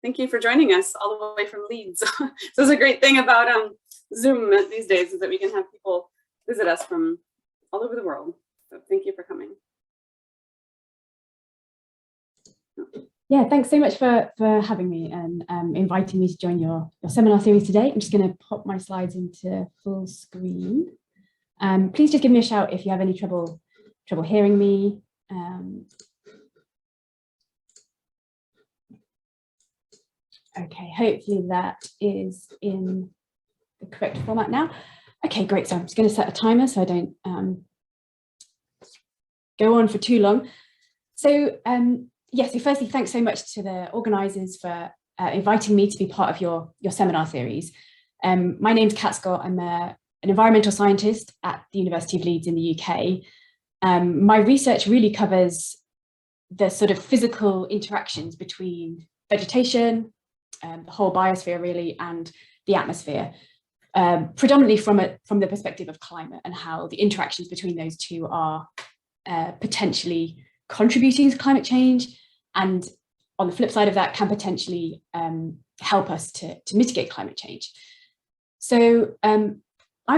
Thank you for joining us all the way from Leeds. So it's a great thing about Zoom these days is that we can have people visit us from all over the world. So thank you for coming. Yeah, thanks so much for having me and inviting me to join your seminar series today. I'm just going to pop my slides into full screen. Please just give me a shout if you have any trouble hearing me. Okay, hopefully that is in the correct format now. Okay, great. So I'm just going to set a timer so I don't go on for too long. So yeah, so firstly, thanks so much to the organisers for inviting me to be part of your seminar series. My name's Kat Scott. I'm an environmental scientist at the University of Leeds in the UK. My research really covers the sort of physical interactions between vegetation, the whole biosphere really, and the atmosphere, predominantly from the perspective of climate and how the interactions between those two are potentially contributing to climate change, and on the flip side of that can potentially help us to mitigate climate change. So I'm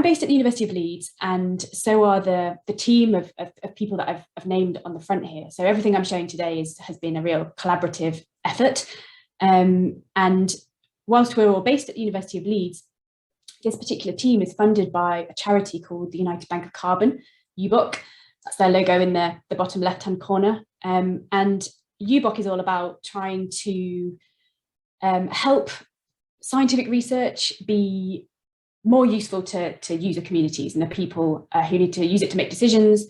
based at the University of Leeds, and so are the team of people that I've named on the front here. So everything I'm showing today has been a real collaborative effort. And whilst we're all based at the University of Leeds, this particular team is funded by a charity called the United Bank of Carbon, UBOC. That's their logo in the bottom left-hand corner. And UBOC is all about trying to help scientific research be more useful to user communities and the people who need to use it to make decisions,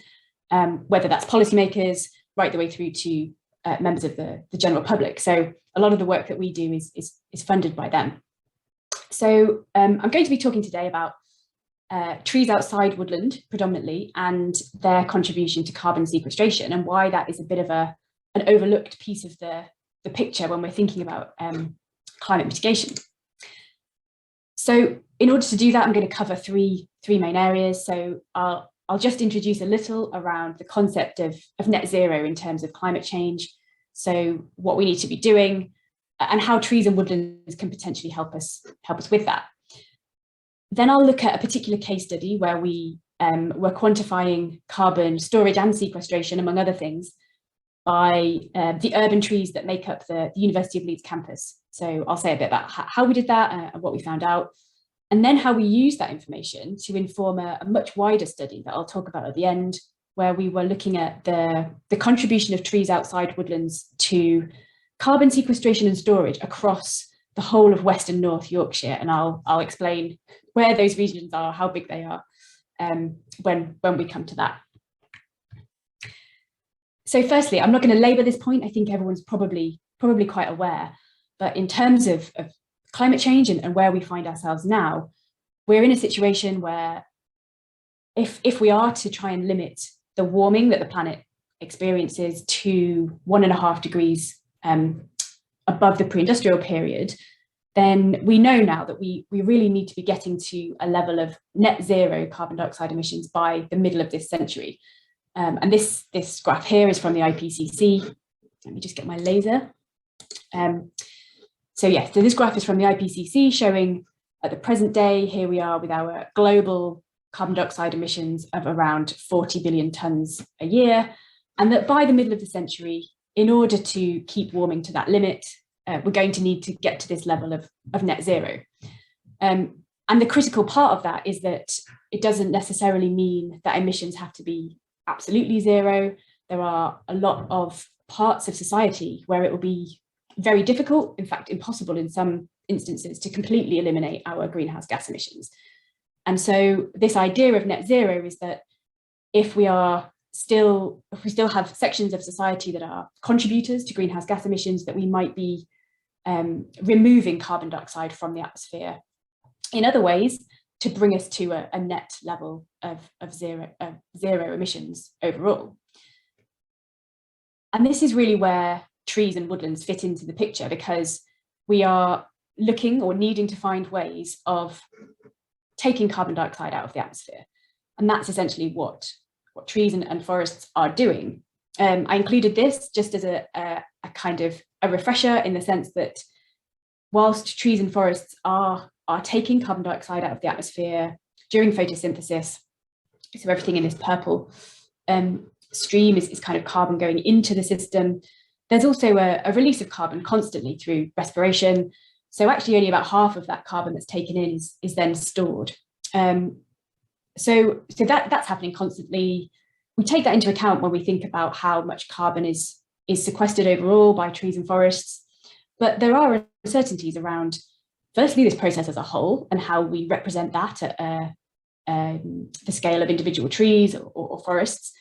whether that's policymakers right the way through to members of the general public. So a lot of the work that we do is funded by them. So I'm going to be talking today about trees outside woodland predominantly, and their contribution to carbon sequestration, and why that is a bit of an overlooked piece of the picture when we're thinking about climate mitigation. So in order to do that, I'm going to cover three main areas. So I'll just introduce a little around the concept of net zero in terms of climate change. So what we need to be doing and how trees and woodlands can potentially help us with that. Then I'll look at a particular case study where we were quantifying carbon storage and sequestration, among other things, by the urban trees that make up the University of Leeds campus. So I'll say a bit about how we did that and what we found out, and then how we use that information to inform a much wider study that I'll talk about at the end, where we were looking at the contribution of trees outside woodlands to carbon sequestration and storage across the whole of West and North Yorkshire. And I'll explain where those regions are, how big they are, when we come to that. So firstly, I'm not going to labour this point. I think everyone's probably quite aware, but in terms of climate change and where we find ourselves now, we're in a situation where if we are to try and limit the warming that the planet experiences to 1.5 degrees above the pre-industrial period, then we know now that we really need to be getting to a level of net zero carbon dioxide emissions by the middle of this century. And this graph here is from the IPCC. Let me just get my laser. So this graph is from the IPCC showing at the present day, here we are with our global carbon dioxide emissions of around 40 billion tonnes a year. And that by the middle of the century, in order to keep warming to that limit, we're going to need to get to this level of net zero. And the critical part of that is that it doesn't necessarily mean that emissions have to be absolutely zero. There are a lot of parts of society where it will be very difficult, in fact impossible in some instances, to completely eliminate our greenhouse gas emissions. And so this idea of net zero is that if we still have sections of society that are contributors to greenhouse gas emissions, that we might be removing carbon dioxide from the atmosphere in other ways to bring us to a net level of zero emissions overall. And this is really where trees and woodlands fit into the picture, because we are looking or needing to find ways of taking carbon dioxide out of the atmosphere. And that's essentially what trees and forests are doing. I included this just as a kind of a refresher, in the sense that whilst trees and forests are taking carbon dioxide out of the atmosphere during photosynthesis, so everything in this purple stream is kind of carbon going into the system, there's also a release of carbon constantly through respiration. So actually only about half of that carbon that's taken in is then stored. So that's happening constantly. We take that into account when we think about how much carbon is sequestered overall by trees and forests. But there are uncertainties around, firstly, this process as a whole and how we represent that at the scale of individual trees or forests,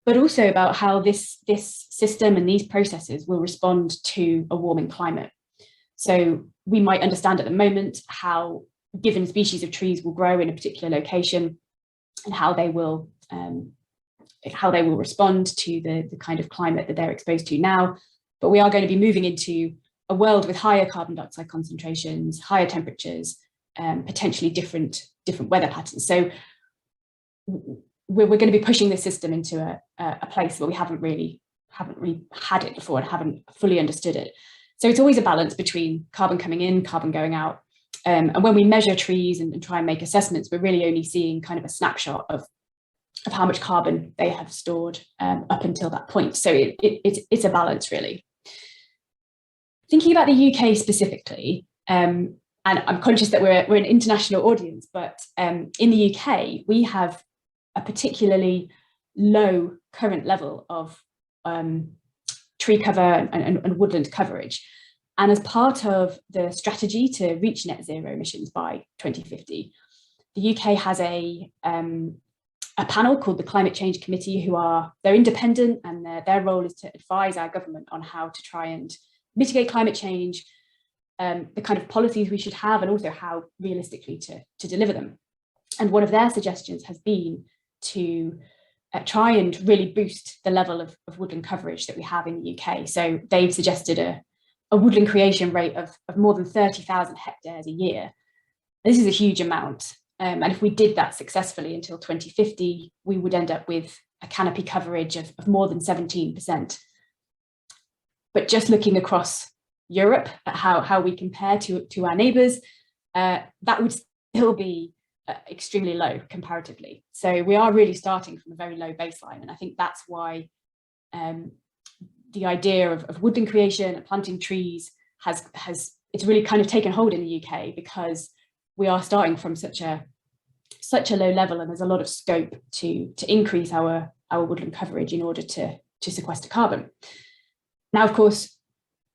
but also about how this system and these processes will respond to a warming climate. So we might understand at the moment how given species of trees will grow in a particular location and how they will respond to the kind of climate that they're exposed to now. But we are going to be moving into a world with higher carbon dioxide concentrations, higher temperatures, potentially different weather patterns. So we're going to be pushing this system into a place where we haven't really had it before and haven't fully understood it. So it's always a balance between carbon coming in, carbon going out. And when we measure trees and try and make assessments, we're really only seeing kind of a snapshot of how much carbon they have stored up until that point. So it's a balance, really. Thinking about the UK specifically, and I'm conscious that we're an international audience, but in the UK, we have a particularly low current level of tree cover and woodland coverage. And as part of the strategy to reach net zero emissions by 2050, the UK has a panel called the Climate Change Committee, they're independent, and their role is to advise our government on how to try and mitigate climate change, the kind of policies we should have, and also how realistically to deliver them. And one of their suggestions has been to try and really boost the level of woodland coverage that we have in the UK. So they've suggested a woodland creation rate of more than 30,000 hectares a year. This is a huge amount. And if we did that successfully until 2050, we would end up with a canopy coverage of more than 17%. But just looking across Europe at how we compare to our neighbours, that would still be extremely low comparatively. So we are really starting from a very low baseline. And I think that's why the idea of woodland creation and planting trees it's really kind of taken hold in the UK, because we are starting from such a low level, and there's a lot of scope to increase our woodland coverage in order to sequester carbon. Now, of course,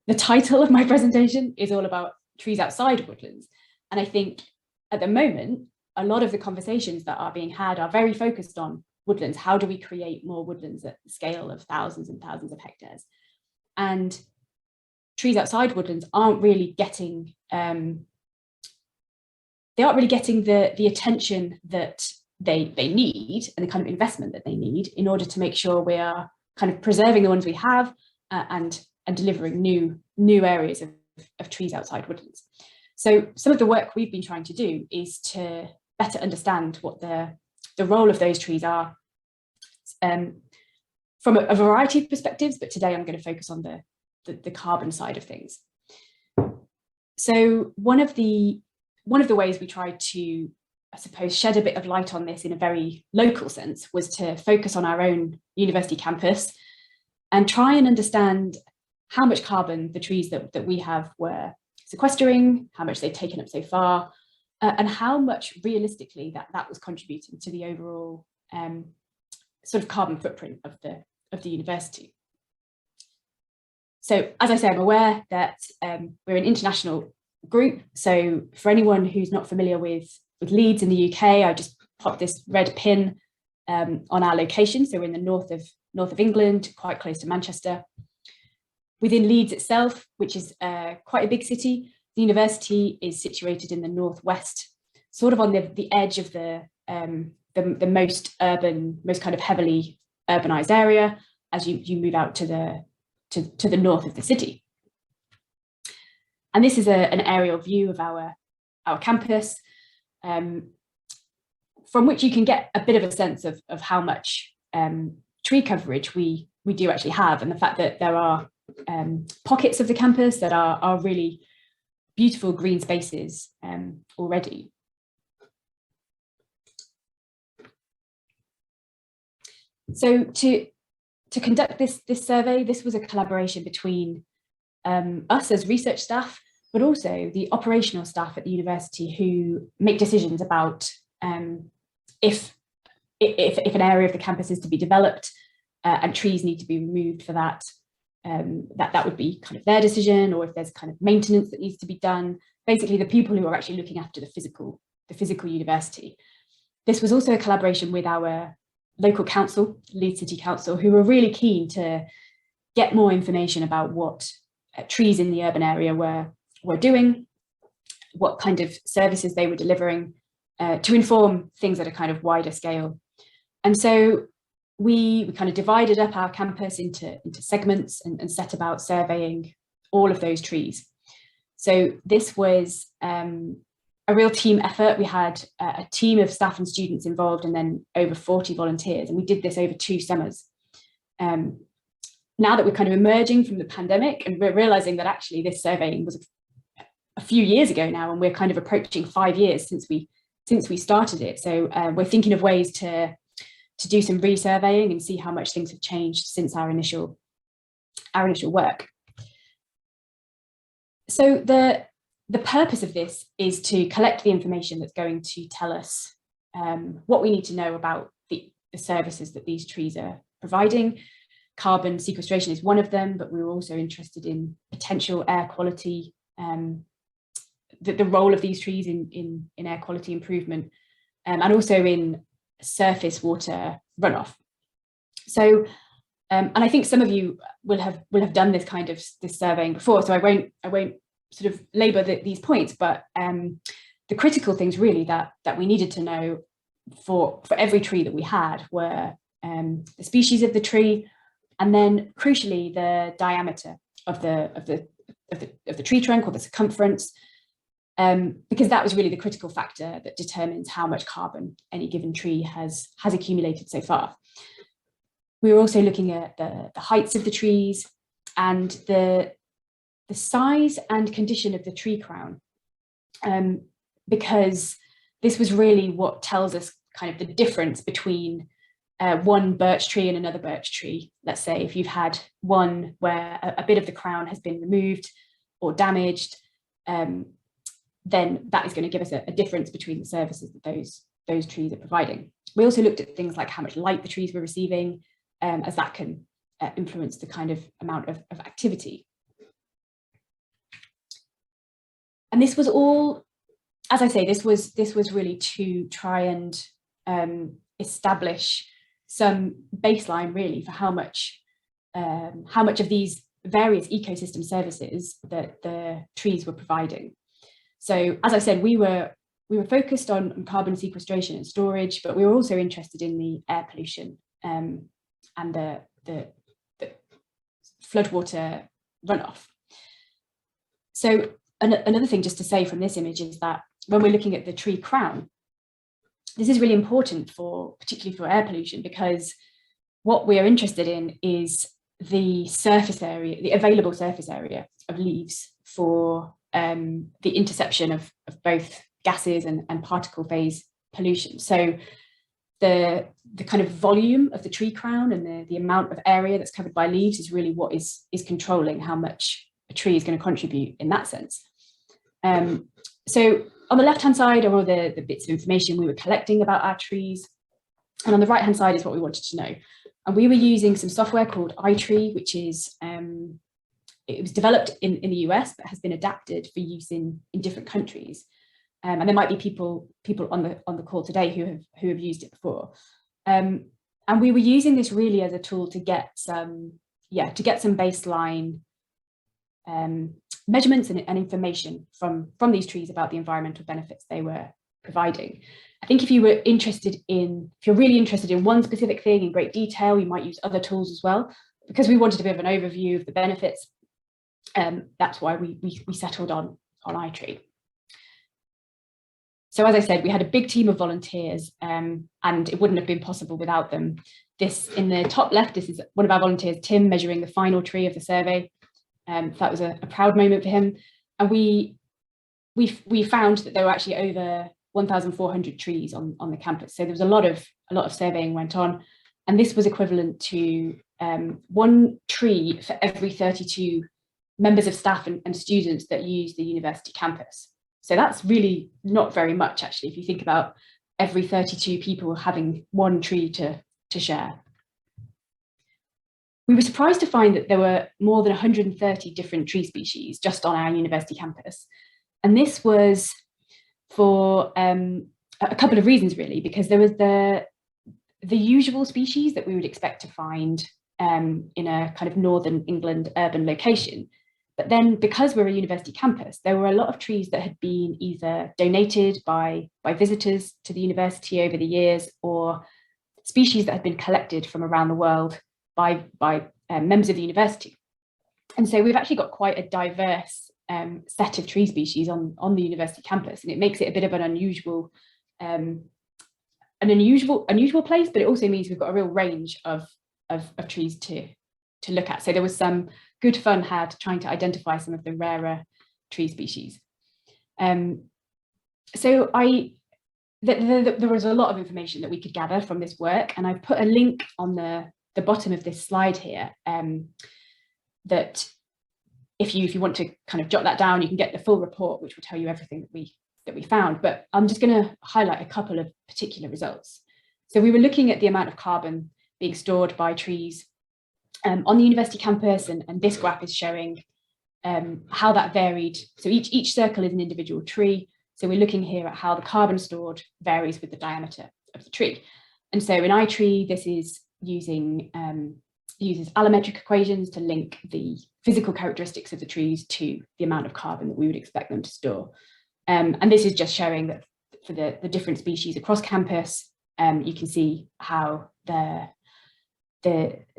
the title of my presentation is all about trees outside woodlands. And I think at the moment, a lot of the conversations that are being had are very focused on woodlands. How do we create more woodlands at the scale of thousands and thousands of hectares? And trees outside woodlands aren't really getting the attention that they need, and the kind of investment that they need in order to make sure we are kind of preserving the ones we have and delivering new areas of trees outside woodlands. So some of the work we've been trying to do is to better understand what the role of those trees are from a variety of perspectives, but today I'm going to focus on the carbon side of things. So one of the ways we tried to, I suppose, shed a bit of light on this in a very local sense was to focus on our own university campus and try and understand how much carbon the trees that we have were sequestering, how much they've taken up so far, and how much realistically that was contributing to the overall sort of carbon footprint of the university. So as I say, I'm aware that we're an international group. So for anyone who's not familiar with Leeds in the UK, I just popped this red pin on our location. So we're in the north of England, quite close to Manchester. Within Leeds itself, which is quite a big city, the university is situated in the northwest, sort of on the edge of the most urban, most kind of heavily urbanized area as you move out to the north of the city. And this is an aerial view of our campus, from which you can get a bit of a sense of how much tree coverage we do actually have, and the fact that there are pockets of the campus that are really beautiful green spaces already. So to conduct this survey, this was a collaboration between us as research staff, but also the operational staff at the university who make decisions about if an area of the campus is to be developed and trees need to be removed for that, that would be kind of their decision, or if there's kind of maintenance that needs to be done. Basically, the people who are actually looking after the physical university. This was also a collaboration with our local council, Leeds City Council, who were really keen to get more information about what trees in the urban area were doing, what kind of services they were delivering, to inform things at a kind of wider scale. And so we kind of divided up our campus into segments and set about surveying all of those trees. So this was a real team effort. We had a team of staff and students involved, and then over 40 volunteers, and we did this over 2 summers. Now that we're kind of emerging from the pandemic, and we're realizing that actually this surveying was a few years ago now, and we're kind of approaching 5 years since we started it. So we're thinking of ways to do some resurveying and see how much things have changed since our initial work. So the purpose of this is to collect the information that's going to tell us what we need to know about the services that these trees are providing. Carbon sequestration is one of them, but we were also interested in potential air quality, the role of these trees in air quality improvement, and also in surface water runoff. So, and I think some of you will have done this kind of surveying before, so I won't sort of labour these points, but the critical things really that we needed to know for every tree that we had were the species of the tree, and then crucially the diameter of the tree trunk, or the circumference, because that was really the critical factor that determines how much carbon any given tree has accumulated so far. We were also looking at the heights of the trees and the size and condition of the tree crown, because this was really what tells us kind of the difference between one birch tree and another birch tree. Let's say if you've had one where a bit of the crown has been removed or damaged, then that is going to give us a difference between the services that those trees are providing. We also looked at things like how much light the trees were receiving, as that can influence the kind of amount of activity. And this was all, as I say, this was really to try and establish some baseline really for how much of these various ecosystem services that the trees were providing. So as I said, we were focused on carbon sequestration and storage, but we were also interested in the air pollution and the floodwater runoff. So another thing just to say from this image is that when we're looking at the tree crown, this is really important particularly for air pollution, because what we are interested in is the surface area, the available surface area of leaves for the interception of both gases and particle phase pollution. So the kind of volume of the tree crown and the amount of area that's covered by leaves is really what is controlling how much a tree is going to contribute in that sense. So on the left-hand side are all the bits of information we were collecting about our trees, and on the right-hand side is what we wanted to know. And we were using some software called iTree, which is it was developed in the US, but has been adapted for use in different countries. And there might be people on the call today who have used it before. And we were using this really as a tool to get some baseline measurements and information from these trees about the environmental benefits they were providing. I think if you're really interested in one specific thing in great detail, you might use other tools as well. Because we wanted a bit of an overview of the benefits, that's why we settled on iTree. So as I said, we had a big team of volunteers, and it wouldn't have been possible without them. This in the top left, this is one of our volunteers, Tim, measuring the final tree of the survey. That was a proud moment for him. And we we found that there were actually over 1,400 trees on the campus. So there was a lot of surveying went on, and this was equivalent to 1 tree for every 32 members of staff and students that use the university campus. So that's really not very much, actually, if you think about every 32 people having 1 tree to share. We were surprised to find that there were more than 130 different tree species just on our university campus. And this was for a couple of reasons, really, because there was the usual species that we would expect to find in a kind of northern England urban location. But then, because we're a university campus, there were a lot of trees that had been either donated by visitors to the university over the years, or species that had been collected from around the world by members of the university. And so we've actually got quite a diverse set of tree species on the university campus, and it makes it a bit of an unusual place, but it also means we've got a real range of trees to look at. So there was some good fun had trying to identify some of the rarer tree species. So there was a lot of information that we could gather from this work, and I've put a link on the bottom of this slide here that if you want to kind of jot that down, you can get the full report, which will tell you everything that we found. But I'm just going to highlight a couple of particular results. So we were looking at the amount of carbon being stored by trees on the university campus, and this graph is showing how that varied. So each circle is an individual tree. So we're looking here at how the carbon stored varies with the diameter of the tree. And so in iTree, this is using uses allometric equations to link the physical characteristics of the trees to the amount of carbon that we would expect them to store. And this is just showing that for the different species across campus, you can see how the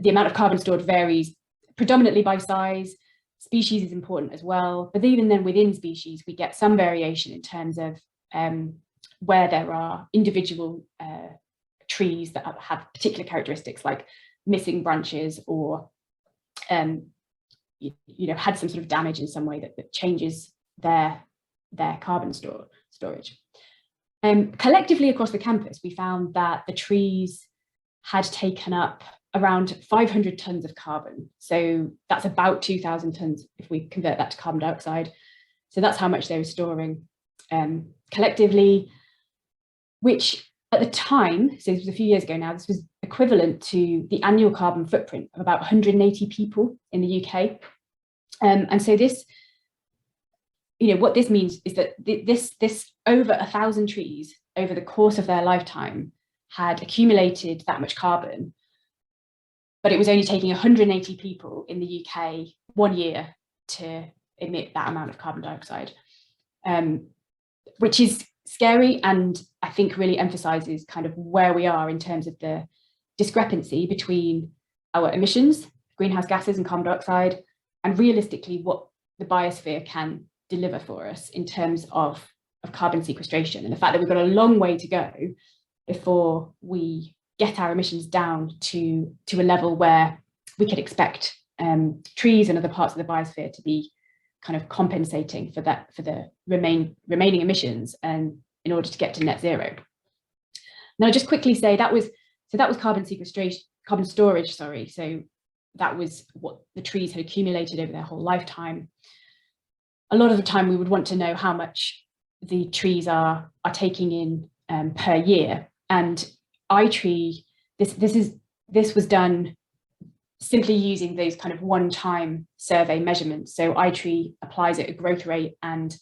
amount of carbon stored varies predominantly by size. Species is important as well, but even then within species, we get some variation in terms of where there are individual trees that have particular characteristics, like missing branches, or had some sort of damage in some way that changes their carbon storage. Collectively across the campus, we found that the trees had taken up around 500 tons of carbon. So that's about 2,000 tons if we convert that to carbon dioxide. So that's how much they were storing collectively, which at the time, so this was a few years ago now, this was equivalent to the annual carbon footprint of about 180 people in the UK. And so this, what this means is that this over 1,000 trees over the course of their lifetime had accumulated that much carbon, but it was only taking 180 people in the UK 1 year to emit that amount of carbon dioxide, which is scary, and I think really emphasizes kind of where we are in terms of the discrepancy between our emissions, greenhouse gases and carbon dioxide, and realistically what the biosphere can deliver for us in terms of carbon sequestration, and the fact that we've got a long way to go before we get our emissions down to a level where we could expect trees and other parts of the biosphere to be kind of compensating for the remaining emissions, and in order to get to net zero. Now, I'll just quickly say that was carbon storage, sorry. So that was what the trees had accumulated over their whole lifetime. A lot of the time we would want to know how much the trees are taking in per year. And iTree, this was done simply using those kind of one-time survey measurements. So iTree applies it a growth rate and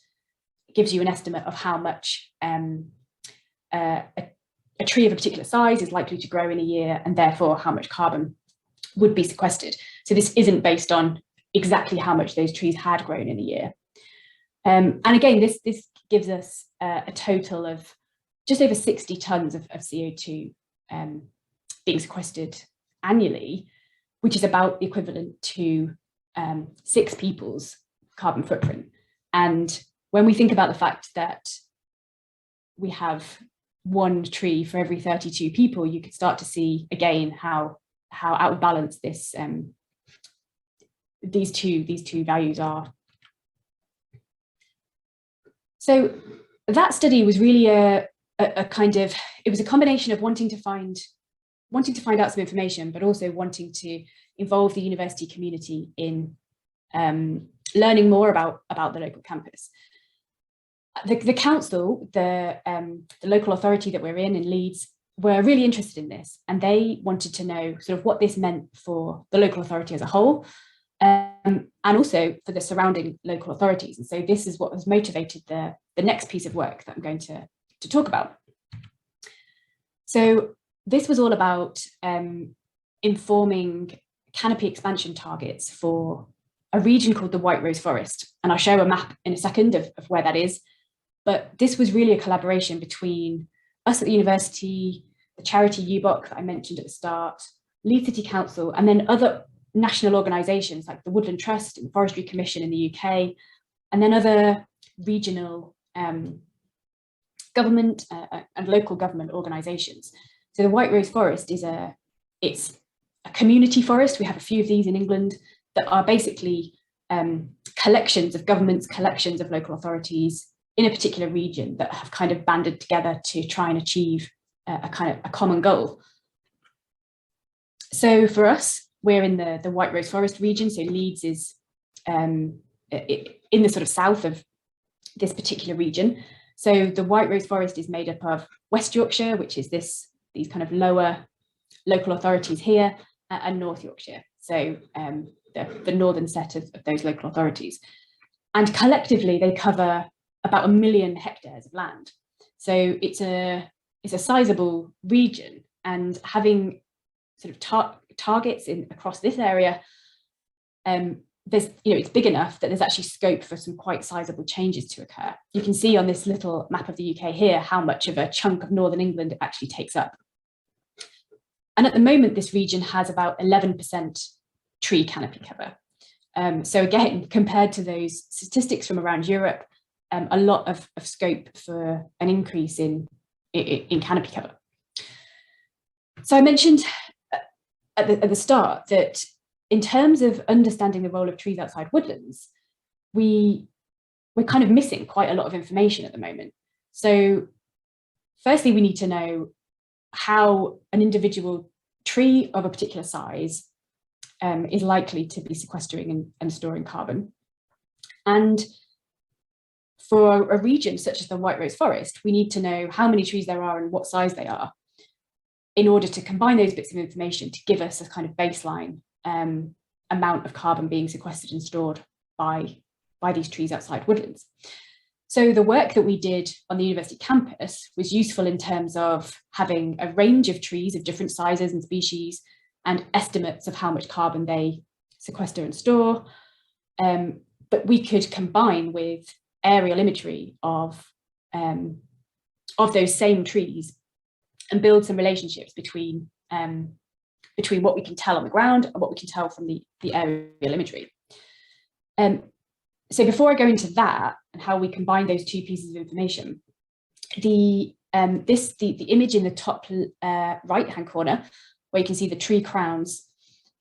gives you an estimate of how much a tree of a particular size is likely to grow in a year, and therefore how much carbon would be sequestered. So this isn't based on exactly how much those trees had grown in a year. And again, this gives us a total of just over 60 tons of CO2 being sequestered annually, which is about the equivalent to 6 people's carbon footprint. And when we think about the fact that we have 1 tree for every 32 people, you could start to see again how out of balance this these two values are. So that study was really a kind of, it was a combination of wanting to find out some information, but also wanting to involve the university community in learning more about the local campus. The council, the local authority that we're in Leeds, were really interested in this, and they wanted to know sort of what this meant for the local authority as a whole, and also for the surrounding local authorities. And so this is what has motivated the next piece of work that I'm going to talk about. So this was all about informing canopy expansion targets for a region called the White Rose Forest. And I'll show a map in a second of where that is. But this was really a collaboration between us at the university, the charity UBOC that I mentioned at the start, Leeds City Council, and then other national organisations like the Woodland Trust and the Forestry Commission in the UK, and then other regional government and local government organisations. So the White Rose Forest it's a community forest. We have a few of these in England that are basically collections of governments, collections of local authorities in a particular region that have kind of banded together to try and achieve a common goal. So for us, we're in the White Rose Forest region. So Leeds is in the sort of south of this particular region. So the White Rose Forest is made up of West Yorkshire, which is these kind of lower local authorities here, and North Yorkshire. So the northern set of those local authorities. And collectively, they cover about 1 million hectares of land. So it's a sizable region, and having sort of targets across this area, it's big enough that there's actually scope for some quite sizable changes to occur. You can see on this little map of the UK here how much of a chunk of northern England it actually takes up. And at the moment, this region has about 11% tree canopy cover. So again, compared to those statistics from around Europe, a lot of scope for an increase in canopy cover. So I mentioned at the start that in terms of understanding the role of trees outside woodlands, we're kind of missing quite a lot of information at the moment. So firstly, we need to know how an individual tree of a particular size is likely to be sequestering and storing carbon. And for a region such as the White Rose Forest, we need to know how many trees there are and what size they are in order to combine those bits of information to give us a kind of baseline amount of carbon being sequestered and stored by these trees outside woodlands. So the work that we did on the university campus was useful in terms of having a range of trees of different sizes and species and estimates of how much carbon they sequester and store. But we could combine with aerial imagery of those same trees and build some relationships between what we can tell on the ground and what we can tell from the aerial imagery. So before I go into that and how we combine those two pieces of information, the image in the top right-hand corner, where you can see the tree crowns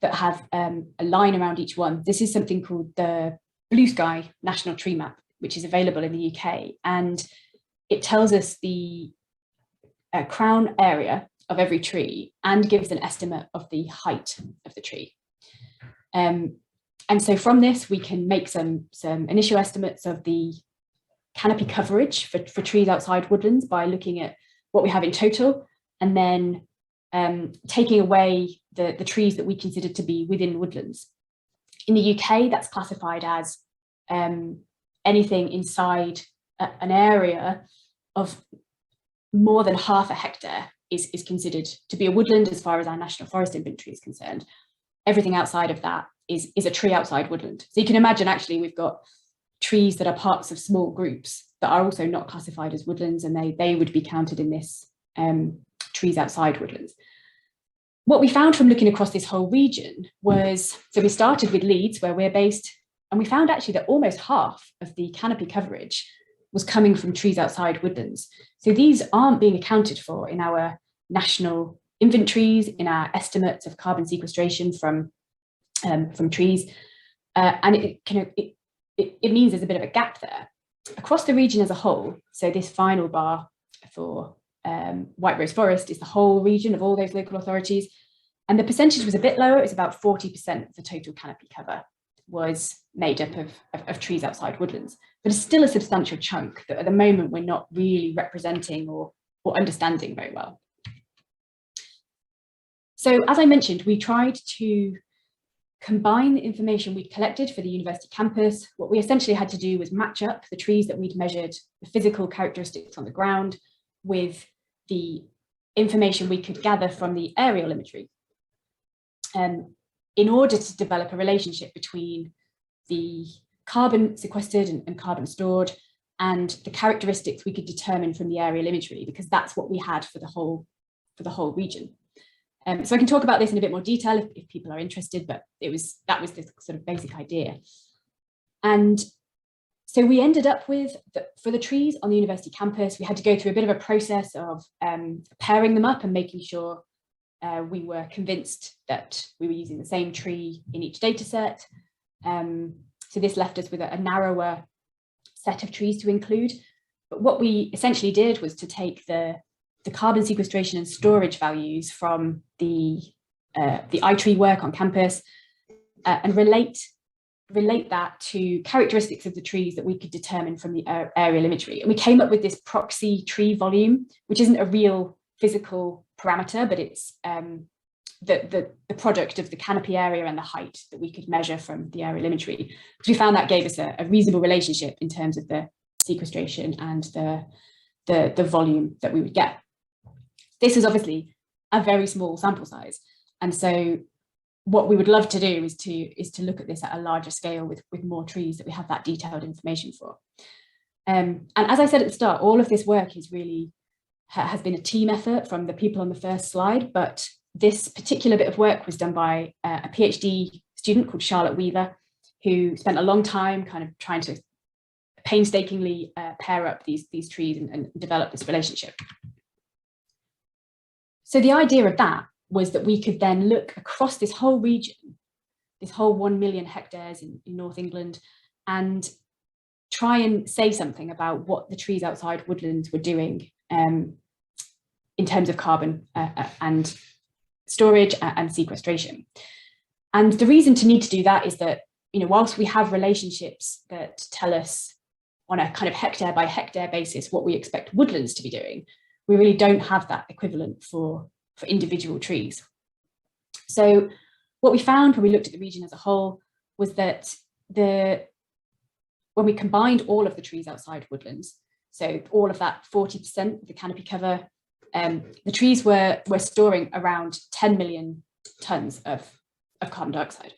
that have a line around each one, this is something called the Blue Sky National Tree Map, which is available in the UK, and it tells us the crown area of every tree and gives an estimate of the height of the tree. And so from this, we can make some initial estimates of the canopy coverage for trees outside woodlands by looking at what we have in total, and then taking away the trees that we consider to be within woodlands. In the UK, that's classified as anything inside an area of more than half a hectare is considered to be a woodland as far as our National Forest Inventory is concerned. Everything outside of that is a tree outside woodland. So you can imagine actually we've got trees that are parts of small groups that are also not classified as woodlands, and they would be counted in this trees outside woodlands. What we found from looking across this whole region was, so we started with Leeds where we're based, and we found actually that almost half of the canopy coverage was coming from trees outside woodlands. So these aren't being accounted for in our national inventories, in our estimates of carbon sequestration from trees, and it means there's a bit of a gap there. across the region as a whole, so this final bar for White Rose Forest is the whole region of all those local authorities. And the percentage was a bit lower. It's about 40% of the total canopy cover was made up of trees outside woodlands. But it's still a substantial chunk that at the moment we're not really representing or understanding very well. So as I mentioned, we tried to combine the information we'd collected for the university campus. What we essentially had to do was match up the trees that we'd measured, the physical characteristics on the ground, with the information we could gather from the aerial imagery, in order to develop a relationship between the carbon sequestered and carbon stored and the characteristics we could determine from the aerial imagery, because that's what we had for the whole region. So I can talk about this in a bit more detail if people are interested, but that was the sort of basic idea. And so we ended up with, for the trees on the university campus, we had to go through a bit of a process of pairing them up and making sure we were convinced that we were using the same tree in each data set. So this left us with a narrower set of trees to include. But what we essentially did was to take the carbon sequestration and storage values from the iTree work on campus and relate that to characteristics of the trees that we could determine from the aerial imagery. And we came up with this proxy tree volume, which isn't a real physical parameter, but it's the product of the canopy area and the height that we could measure from the aerial imagery. Because we found that gave us a reasonable relationship in terms of the sequestration and the volume that we would get. This is obviously a very small sample size. And so what we would love to do is to look at this at a larger scale with more trees that we have that detailed information for. And as I said at the start, all of this work is really has been a team effort from the people on the first slide, but this particular bit of work was done by a PhD student called Charlotte Weaver, who spent a long time kind of trying to painstakingly pair up these trees and develop this relationship. So the idea of that was that we could then look across this whole region, this whole 1 million hectares in North England, and try and say something about what the trees outside woodlands were doing in terms of carbon and storage and sequestration. And the reason to need to do that is that, you know, whilst we have relationships that tell us on a kind of hectare by hectare basis what we expect woodlands to be doing, we really don't have that equivalent for individual trees. So what we found when we looked at the region as a whole was that when we combined all of the trees outside woodlands, so all of that 40% of the canopy cover, the trees were storing around 10 million tonnes of carbon dioxide,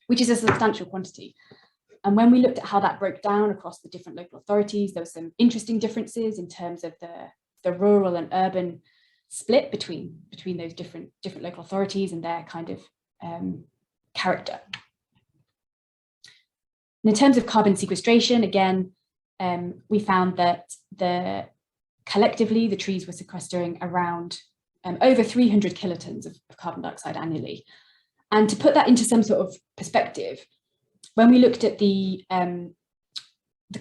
which is a substantial quantity. And when we looked at how that broke down across the different local authorities, there were some interesting differences in terms of the rural and urban split between those different local authorities and their kind of character. And in terms of carbon sequestration, again, we found that collectively the trees were sequestering around over 300 kilotons of carbon dioxide annually. And to put that into some sort of perspective, when we looked at the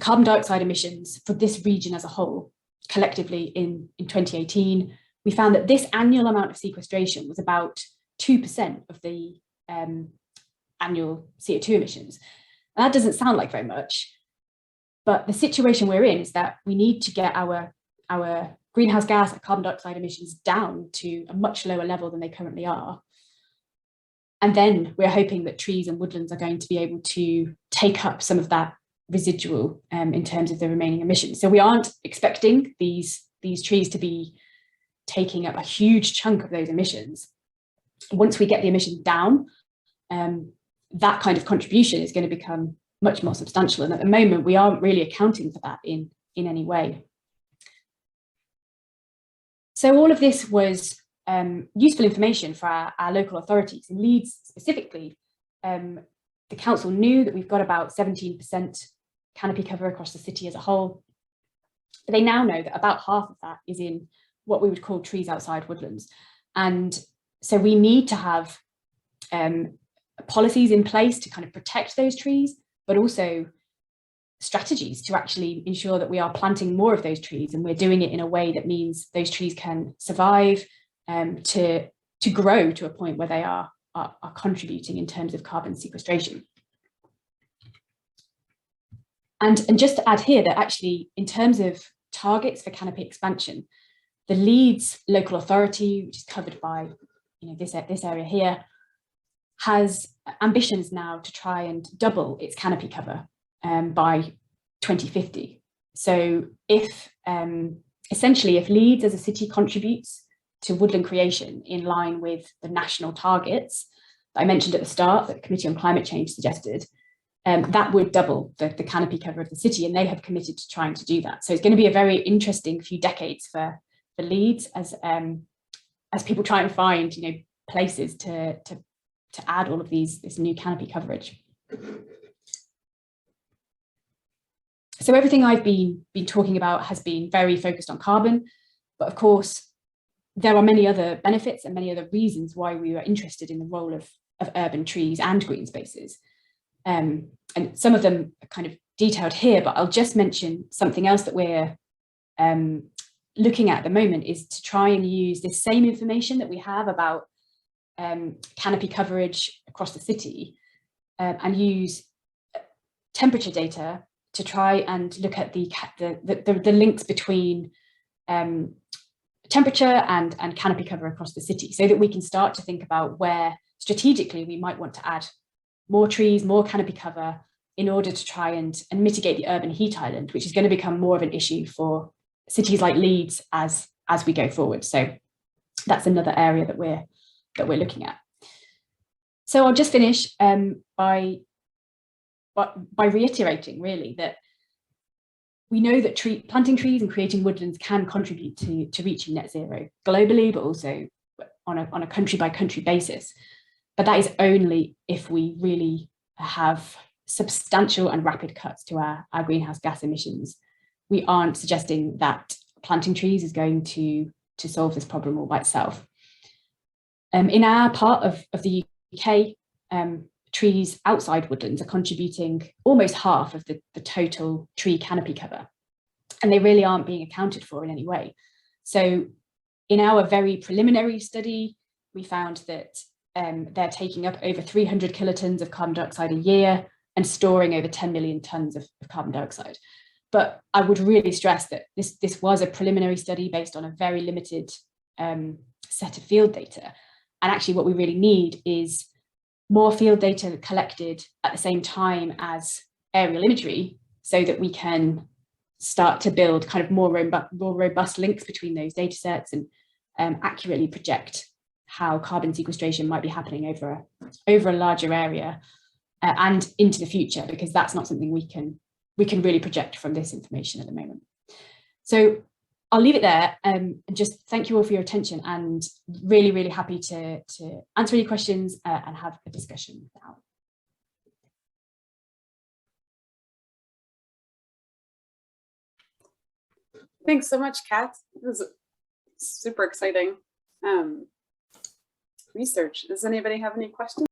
carbon dioxide emissions for this region as a whole, collectively in 2018, we found that this annual amount of sequestration was about 2% of the annual CO2 emissions. And that doesn't sound like very much, but the situation we're in is that we need to get our greenhouse gas and carbon dioxide emissions down to a much lower level than they currently are. And then we're hoping that trees and woodlands are going to be able to take up some of that residual in terms of the remaining emissions. So we aren't expecting these trees to be taking up a huge chunk of those emissions. Once we get the emissions down, that kind of contribution is going to become much more substantial. And at the moment, we aren't really accounting for that in any way. So all of this was useful information for our local authorities. In Leeds specifically, the council knew that we've got about 17% canopy cover across the city as a whole. But they now know that about half of that is in what we would call trees outside woodlands. And so we need to have policies in place to kind of protect those trees, but also strategies to actually ensure that we are planting more of those trees, and we're doing it in a way that means those trees can survive, to grow to a point where they are contributing in terms of carbon sequestration. And just to add here that actually, in terms of targets for canopy expansion, the Leeds local authority, which is covered by this area here, has ambitions now to try and double its canopy cover by 2050. So if essentially if Leeds as a city contributes to woodland creation in line with the national targets that I mentioned at the start, that the Committee on Climate Change suggested, that would double the canopy cover of the city, and they have committed to trying to do that. So it's going to be a very interesting few decades for Leeds as people try and find places to add all of this new canopy coverage. So everything I've been talking about has been very focused on carbon, but of course there are many other benefits and many other reasons why we are interested in the role of urban trees and green spaces. And some of them are kind of detailed here, but I'll just mention something else that we're looking at the moment, is to try and use this same information that we have about canopy coverage across the city and use temperature data to try and look at the links between temperature and canopy cover across the city, so that we can start to think about where strategically we might want to add more trees, more canopy cover, in order to try and mitigate the urban heat island, which is going to become more of an issue for cities like Leeds as we go forward. So that's another area that we're looking at. So I'll just finish by reiterating really that we know that planting trees and creating woodlands can contribute to reaching net zero globally, but also on a country by country basis. But that is only if we really have substantial and rapid cuts to our greenhouse gas emissions. We aren't suggesting that planting trees is going to solve this problem all by itself. In our part of the UK, trees outside woodlands are contributing almost half of the total tree canopy cover, and they really aren't being accounted for in any way. So in our very preliminary study, we found that they're taking up over 300 kilotons of carbon dioxide a year and storing over 10 million tons of carbon dioxide. But I would really stress that this was a preliminary study based on a very limited set of field data. And actually what we really need is more field data collected at the same time as aerial imagery, so that we can start to build kind of more robust links between those data sets and accurately project how carbon sequestration might be happening over a larger area and into the future, because that's not something we can really project from this information at the moment. So I'll leave it there and just thank you all for your attention, and really, really happy to answer any questions and have a discussion now. Thanks so much, Kat. It was super exciting research. Does anybody have any questions?